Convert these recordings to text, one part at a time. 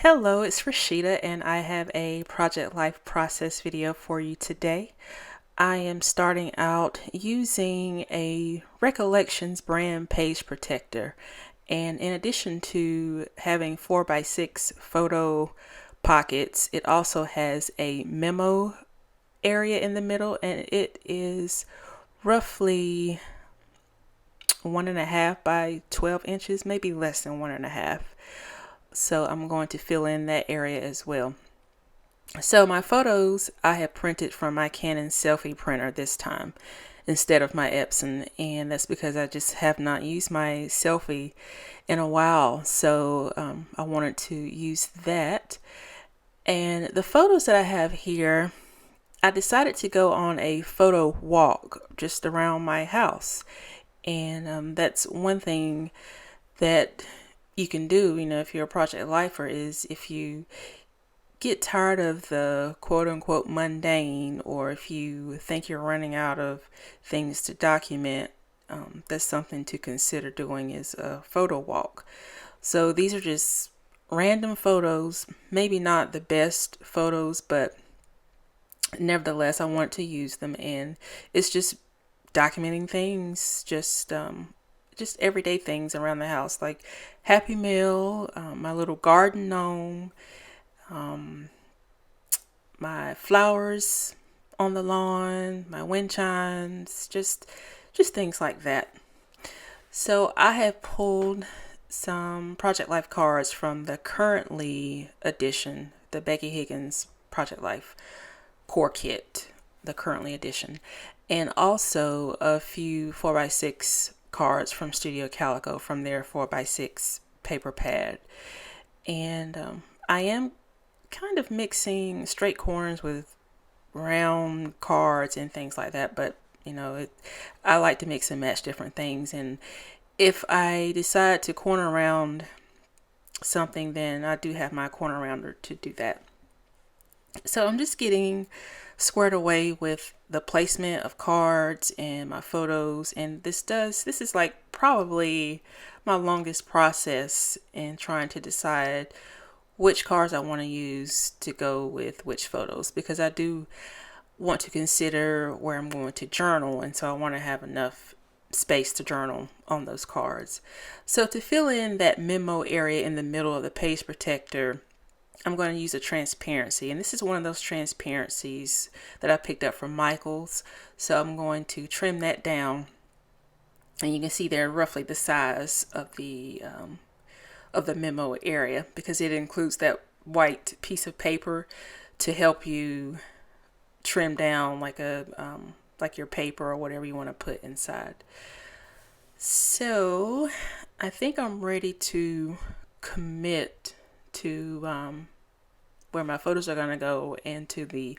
Hello, it's Rashida, and I have a Project Life process video for you today. I am starting out using a Recollections brand page protector, and in addition to having 4x6 photo pockets, it also has a memo area in the middle, and it is roughly 1.5 by 12 inches, maybe less than 1.5. So I'm going to fill in that area as well. So my photos I have printed from my Canon selfie printer this time instead of my Epson, and that's because I just have not used my selfie in a while. So I wanted to use that. And the photos that I have here, I decided to go on a photo walk just around my house. And that's one thing that you can do, if you're a project lifer, is if you get tired of the quote unquote mundane, or if you think you're running out of things to document, that's something to consider doing, is a photo walk. So these are just random photos, maybe not the best photos, but nevertheless I want to use them, and it's just documenting things, just everyday things around the house, like Happy Meal, my little garden gnome, my flowers on the lawn, my wind chimes, just things like that. So I have pulled some Project Life cards from the currently edition, the Becky Higgins Project Life core kit, the currently edition, and also a few 4x6 cards from Studio Calico from their 4x6 paper pad. And I am kind of mixing straight corners with round cards and things like that, but I like to mix and match different things. And if I decide to corner round something, then I do have my corner rounder to do that. So I'm just getting squared away with the placement of cards and my photos, and this is like probably my longest process in trying to decide which cards I want to use to go with which photos, because I do want to consider where I'm going to journal, and so I want to have enough space to journal on those cards. So to fill in that memo area in the middle of the page protector, I'm going to use a transparency, and this is one of those transparencies that I picked up from Michaels. So I'm going to trim that down, and you can see they're roughly the size of the memo area, because it includes that white piece of paper to help you trim down like your paper or whatever you want to put inside. So I think I'm ready to commit to where my photos are going to go, and to the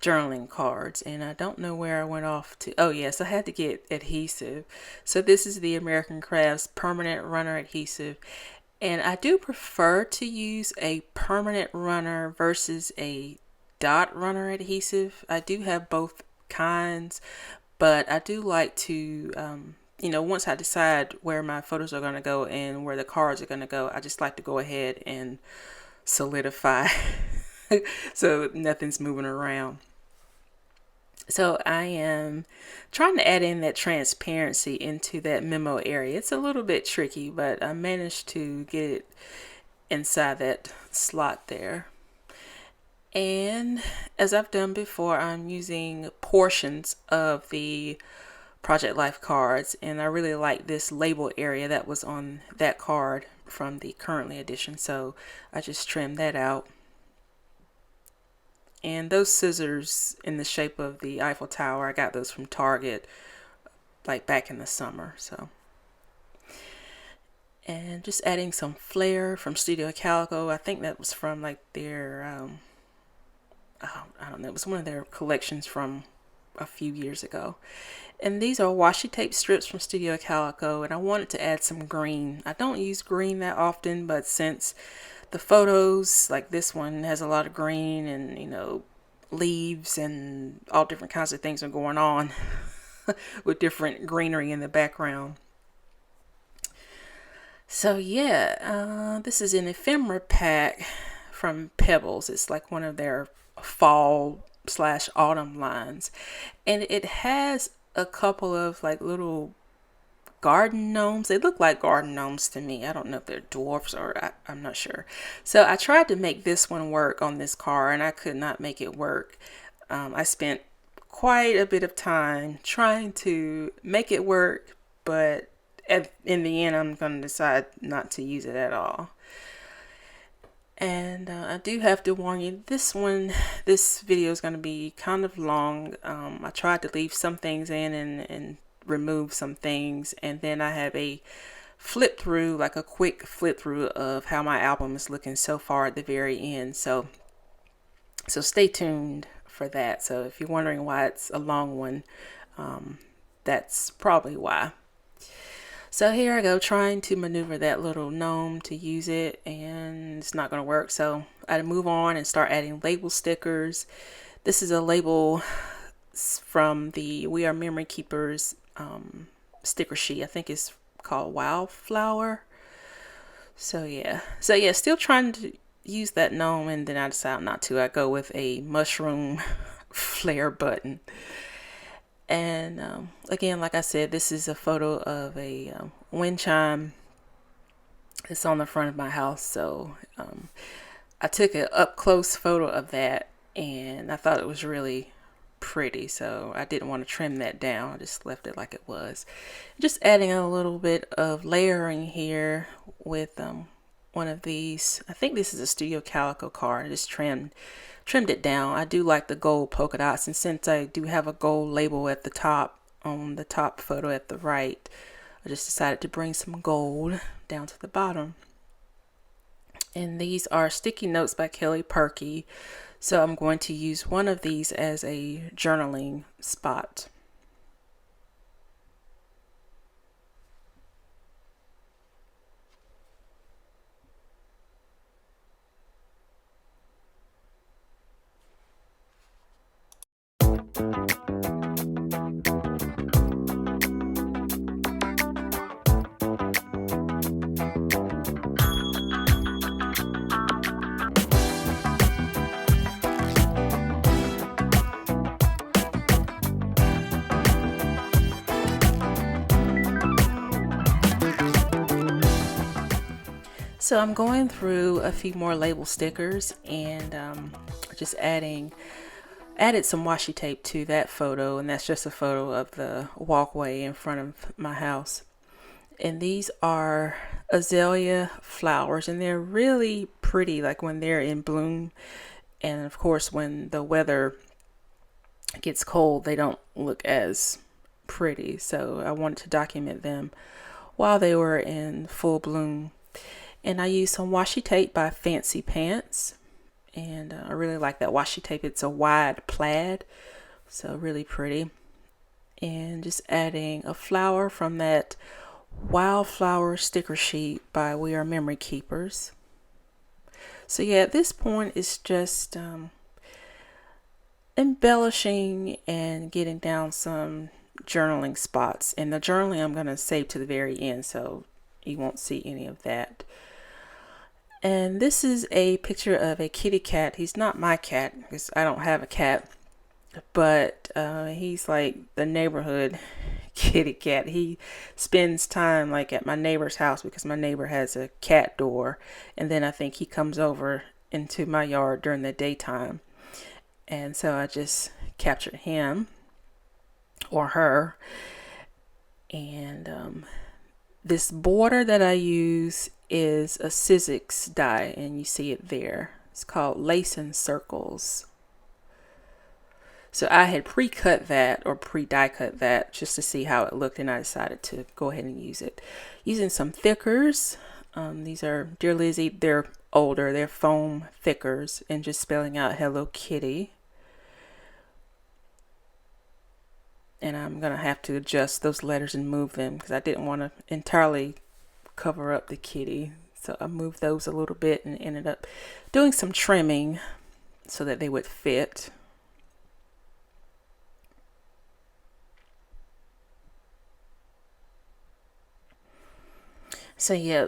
journaling cards. And I don't know where I went off to. Oh yes, I had to get adhesive. So this is the American Crafts permanent runner adhesive, and I do prefer to use a permanent runner versus a dot runner adhesive. I do have both kinds, but I do like to once I decide where my photos are going to go and where the cards are going to go, I just like to go ahead and solidify so nothing's moving around. So I am trying to add in that transparency into that memo area. It's a little bit tricky, but I managed to get it inside that slot there. And as I've done before, I'm using portions of the Project Life cards, and I really like this label area that was on that card from the currently edition, so I just trimmed that out. And those scissors in the shape of the Eiffel Tower, I got those from Target like back in the summer. So, and just adding some flair from Studio Calico. I think that was from like their I don't know, it was one of their collections from a few years ago. And these are washi tape strips from Studio Calico, and I wanted to add some green. I don't use green that often, but since the photos, like this one, has a lot of green and leaves and all different kinds of things are going on with different greenery in the background. So yeah, this is an ephemera pack from Pebbles. It's like one of their fall slash autumn lines. And it has a couple of like little garden gnomes. They look like garden gnomes to me. I don't know if they're dwarfs or I'm not sure. So I tried to make this one work on this car and I could not make it work. I spent quite a bit of time trying to make it work, but in the end I'm going to decide not to use it at all. And I do have to warn you, this video is going to be kind of long. I tried to leave some things in and remove some things, and then I have a flip through, like a quick flip through of how my album is looking so far at the very end. So stay tuned for that. So if you're wondering why it's a long one, that's probably why. So here I go trying to maneuver that little gnome to use it, and it's not going to work. So I move on and start adding label stickers. This is a label from the We Are Memory Keepers sticker sheet. I think it's called Wildflower. So yeah, still trying to use that gnome, and then I decide not to. I go with a mushroom flare button. And again, like I said, this is a photo of a wind chime. It's on the front of my house. So I took an up close photo of that, and I thought it was really pretty. So I didn't want to trim that down. I just left it like it was. Just adding a little bit of layering here with one of these. I think this is a Studio Calico card. I just trimmed it down. I do like the gold polka dots, and since I do have a gold label at the top, on the top photo at the right, I just decided to bring some gold down to the bottom. And these are sticky notes by Kelly Purkey, so I'm going to use one of these as a journaling spot. So I'm going through a few more label stickers and just added some washi tape to that photo, and that's just a photo of the walkway in front of my house. And these are azalea flowers, and they're really pretty, like when they're in bloom. And of course, when the weather gets cold, they don't look as pretty. So I wanted to document them while they were in full bloom. And I used some washi tape by Fancy Pants. And I really like that washi tape. It's a wide plaid, so really pretty. And just adding a flower from that Wildflower sticker sheet by We Are Memory Keepers. So yeah, at this point it's just embellishing and getting down some journaling spots. And the journaling I'm going to save to the very end, so you won't see any of that. And this is a picture of a kitty cat. He's not my cat because I don't have a cat, but he's like the neighborhood kitty cat. He spends time like at my neighbor's house because my neighbor has a cat door, and then I think he comes over into my yard during the daytime. And so I just captured him or her. And this border that I use is a Sizzix die, and you see it there. It's called Lace and Circles. So I had pre-cut that or pre-die cut that just to see how it looked, and I decided to go ahead and use it. Using some thickers. These are Dear Lizzie. They're older. They're foam thickers, and just spelling out Hello Kitty. And I'm going to have to adjust those letters and move them because I didn't want to entirely cover up the kitty. So I moved those a little bit and ended up doing some trimming so that they would fit. So yeah,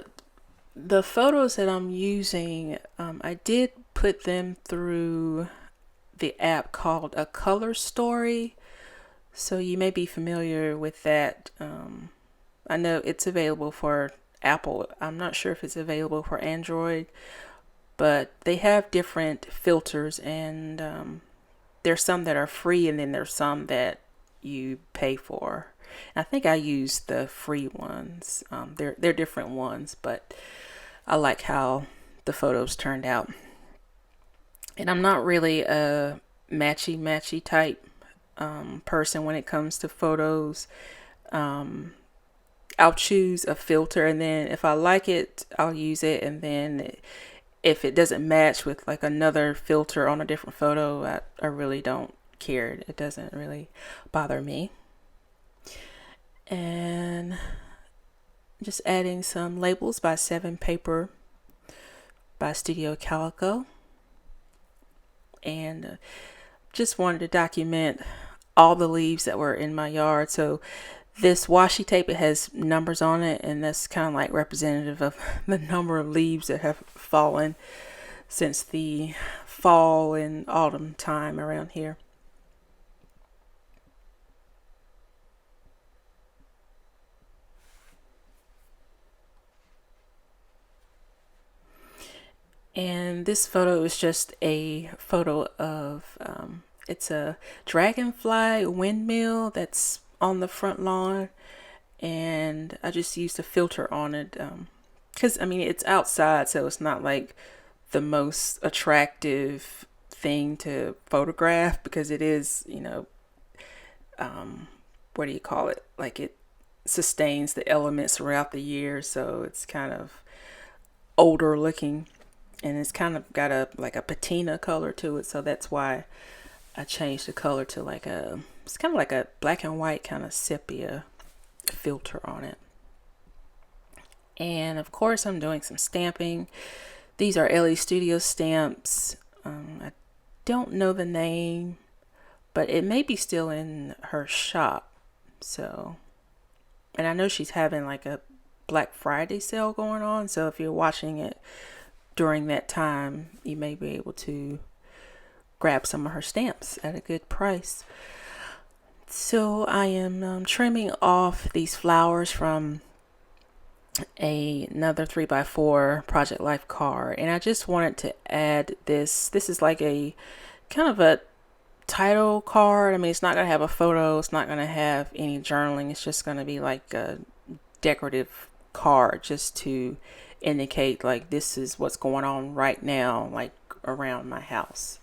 The photos that I'm using, I did put them through the app called A Color Story. So you may be familiar with that. I know it's available for Apple. I'm not sure if it's available for Android, but they have different filters, and there's some that are free, and then there's some that you pay for. I think I use the free ones. They're different ones, but I like how the photos turned out. And I'm not really a matchy type person when it comes to photos. I'll choose a filter, and then if I like it, I'll use it. And then if it doesn't match with like another filter on a different photo, I really don't care. It doesn't really bother me. And just adding some labels by Seven Paper by Studio Calico. And just wanted to document all the leaves that were in my yard. So this washi tape, it has numbers on it, and that's kind of like representative of the number of leaves that have fallen since the fall and autumn time around here. And this photo is just a photo of, it's a dragonfly windmill that's on the front lawn. And I just used a filter on it. Because, I mean, it's outside, so it's not like the most attractive thing to photograph, because it is, what do you call it? Like, it sustains the elements throughout the year, so it's kind of older looking, and it's kind of got a like a patina color to it, so that's why I changed the color to like it's kind of like a black and white kind of sepia filter on it. And of course I'm doing some stamping. These are Ellie Studio stamps. I don't know the name, but it may be still in her shop. So, and I know she's having like a Black Friday sale going on, so if you're watching it during that time, you may be able to grab some of her stamps at a good price. So I am trimming off these flowers from another 3x4 Project Life card, and I just wanted to add this. This is like a kind of a title card. I mean, it's not going to have a photo, it's not going to have any journaling, it's just going to be like a decorative card just to indicate like this is what's going on right now, like around my house.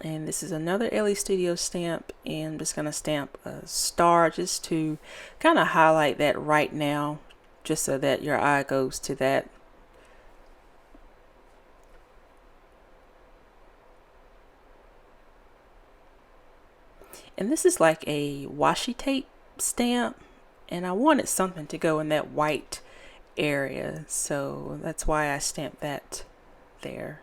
And this is another Ellie Studio stamp, and I'm just going to stamp a star just to kind of highlight that right now, just so that your eye goes to that. And this is like a washi tape stamp, and I wanted something to go in that white area, so that's why I stamped that there.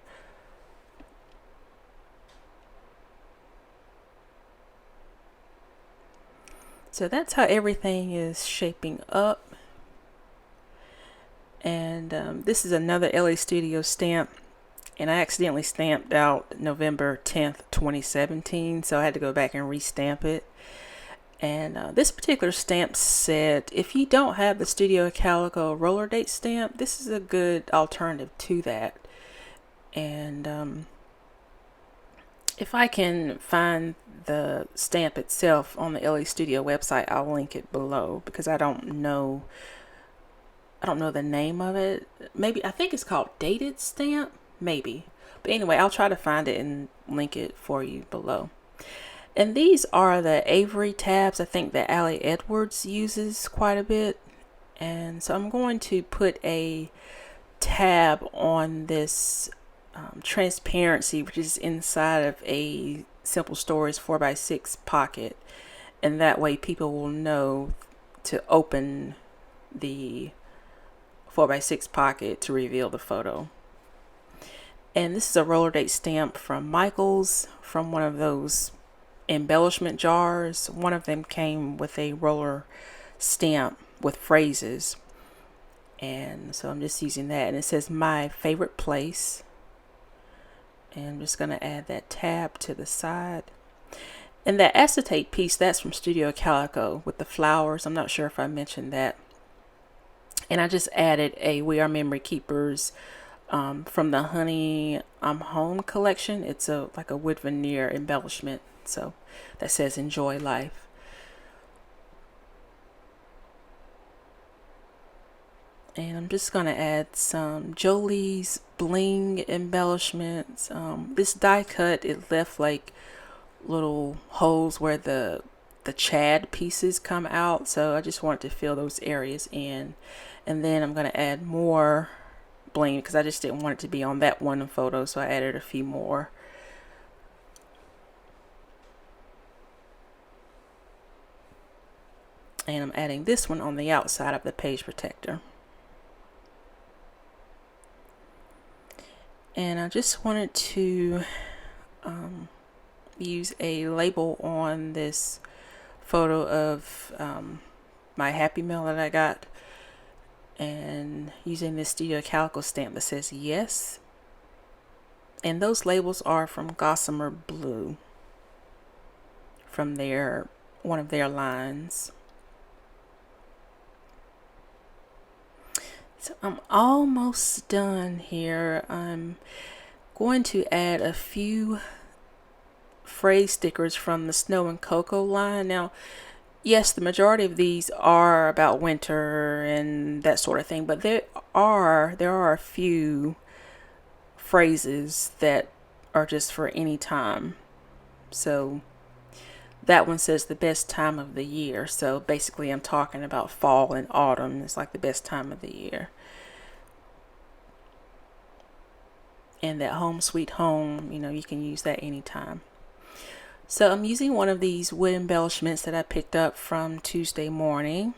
So that's how everything is shaping up. And this is another Ellie Studio stamp, and I accidentally stamped out November 10th 2017, so I had to go back and restamp it. And this particular stamp said, if you don't have the Studio Calico roller date stamp, this is a good alternative to that. And if I can find the stamp itself on the Ellie Studio website, I'll link it below, because I don't know the name of it. Maybe, I think it's called Dated Stamp, maybe. But anyway, I'll try to find it and link it for you below. And these are the Avery tabs. I think that Ali Edwards uses quite a bit. And so I'm going to put a tab on this transparency, which is inside of a Simple Stories 4x6 pocket. And that way people will know to open the 4x6 pocket to reveal the photo. And this is a roller date stamp from Michaels, from one of those embellishment jars. One of them came with a roller stamp with phrases. And so I'm just using that, and it says my favorite place. And I'm just going to add that tab to the side. And that acetate piece, that's from Studio Calico with the flowers. I'm not sure if I mentioned that. And I just added a We Are Memory Keepers from the Honey I'm Home collection. It's like a wood veneer embellishment. So that says Enjoy Life. And I'm just going to add some Jolie's bling embellishments. This die cut, it left like little holes where the Chad pieces come out. So I just wanted to fill those areas in. And then I'm going to add more bling because I just didn't want it to be on that one photo. So I added a few more. And I'm adding this one on the outside of the page protector. And I just wanted to use a label on this photo of my Happy Mail that I got, and using this Studio Calico stamp that says yes. And those labels are from Gossamer Blue, from one of their lines. So I'm almost done here. I'm going to add a few phrase stickers from the Snow and Cocoa line. Now, yes, the majority of these are about winter and that sort of thing, but there are a few phrases that are just for any time. So that one says the best time of the year. So basically I'm talking about fall and autumn. It's like the best time of the year. And that home sweet home, you can use that anytime. So I'm using one of these wood embellishments that I picked up from Tuesday Morning.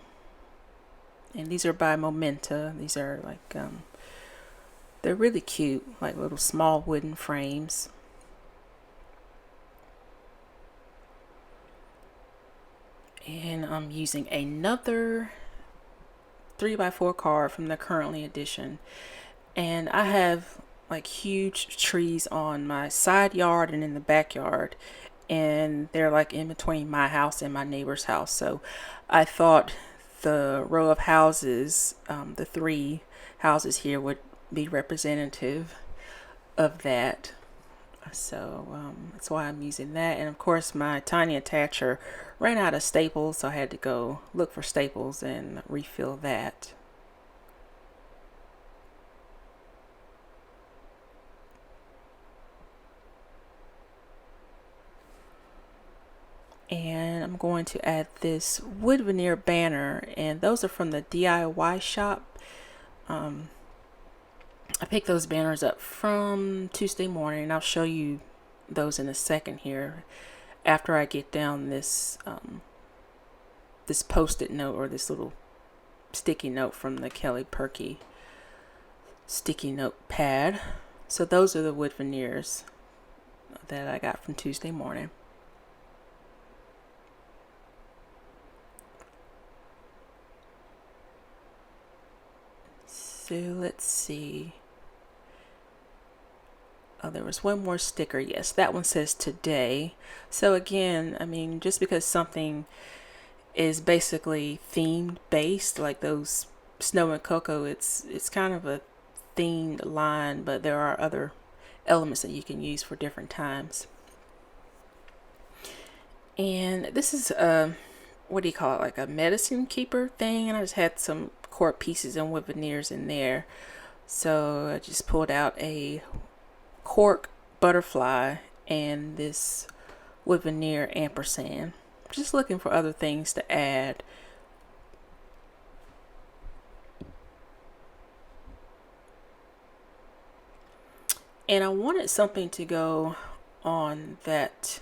And these are by Momenta. These are like, they're really cute, like little small wooden frames. And I'm using another 3x4 card from the Currently edition. And I have like huge trees on my side yard and in the backyard. And they're like in between my house and my neighbor's house. So I thought the row of houses, the 3 houses here, would be representative of that. So that's why I'm using that. And of course my tiny attacher ran out of staples, so I had to go look for staples and refill that. And I'm going to add this wood veneer banner, and those are from the DIY shop. I picked those banners up from Tuesday Morning, and I'll show you those in a second here after I get down this this post-it note, or this little sticky note from the Kelly Purkey sticky note pad. So those are the wood veneers that I got from Tuesday Morning. So let's see. Oh, there was one more sticker. Yes, that one says today. So again, I mean, just because something is basically themed based, like those Snow and Cocoa, it's kind of a themed line, but there are other elements that you can use for different times. And this is what do you call it, like a medicine keeper thing, and I just had some cord pieces and wood veneers in there. So I just pulled out a cork butterfly and this wood veneer ampersand. Just looking for other things to add. And I wanted something to go on that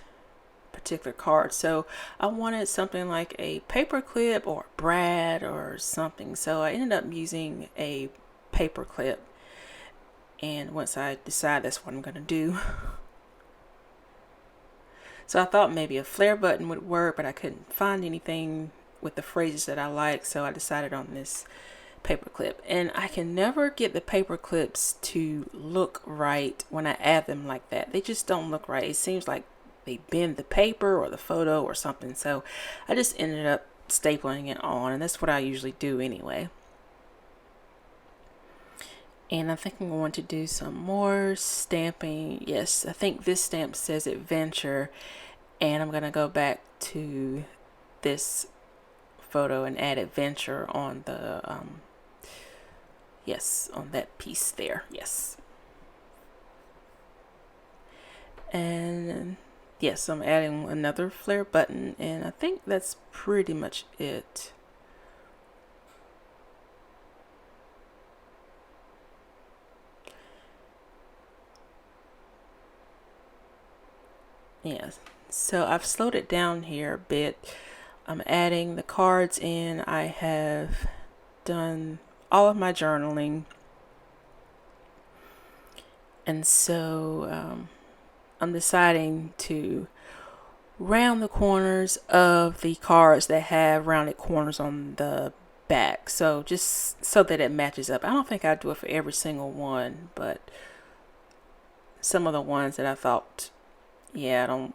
particular card, so I wanted something like a paper clip or a brad or something. So I ended up using a paper clip, and once I decide that's what I'm gonna do. So I thought maybe a flare button would work, but I couldn't find anything with the phrases that I like, so I decided on this paper clip. And I can never get the paper clips to look right when I add them like that. They just don't look right. It seems like they bend the paper or the photo or something. So I just ended up stapling it on, and that's what I usually do anyway. And I think I'm going to do some more stamping. Yes, I think this stamp says adventure, and I'm going to go back to this photo and add adventure on the yes, on that piece there. Yes. And yes, I'm adding another flare button, and I think that's pretty much it. Yes, so I've slowed it down here a bit. I'm adding the cards in. I have done all of my journaling, and so I'm deciding to round the corners of the cards that have rounded corners on the back, so just so that it matches up. I don't think I do it for every single one, but some of the ones that I thought, yeah, I don't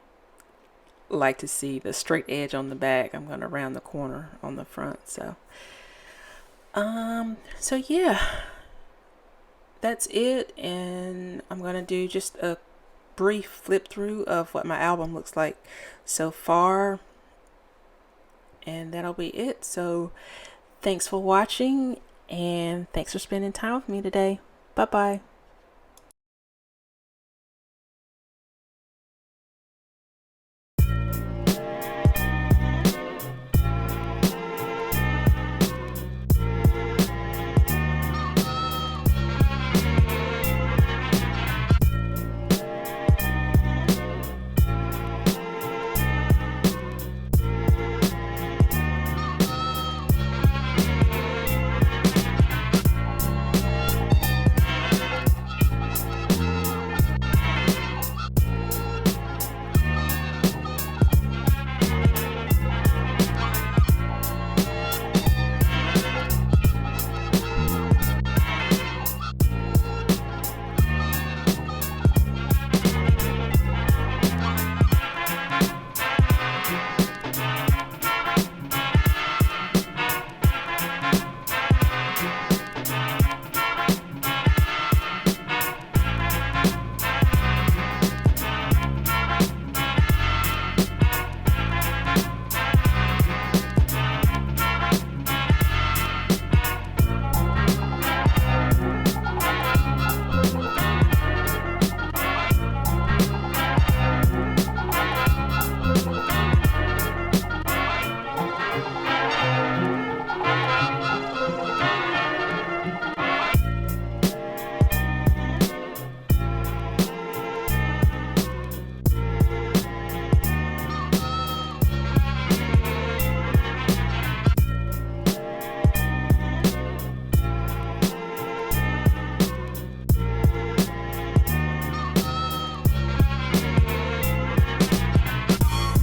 like to see the straight edge on the back, I'm going to round the corner on the front. So yeah, that's it, and I'm going to do just a brief flip through of what my album looks like so far, and that'll be it. So thanks for watching, and thanks for spending time with me today. Bye bye.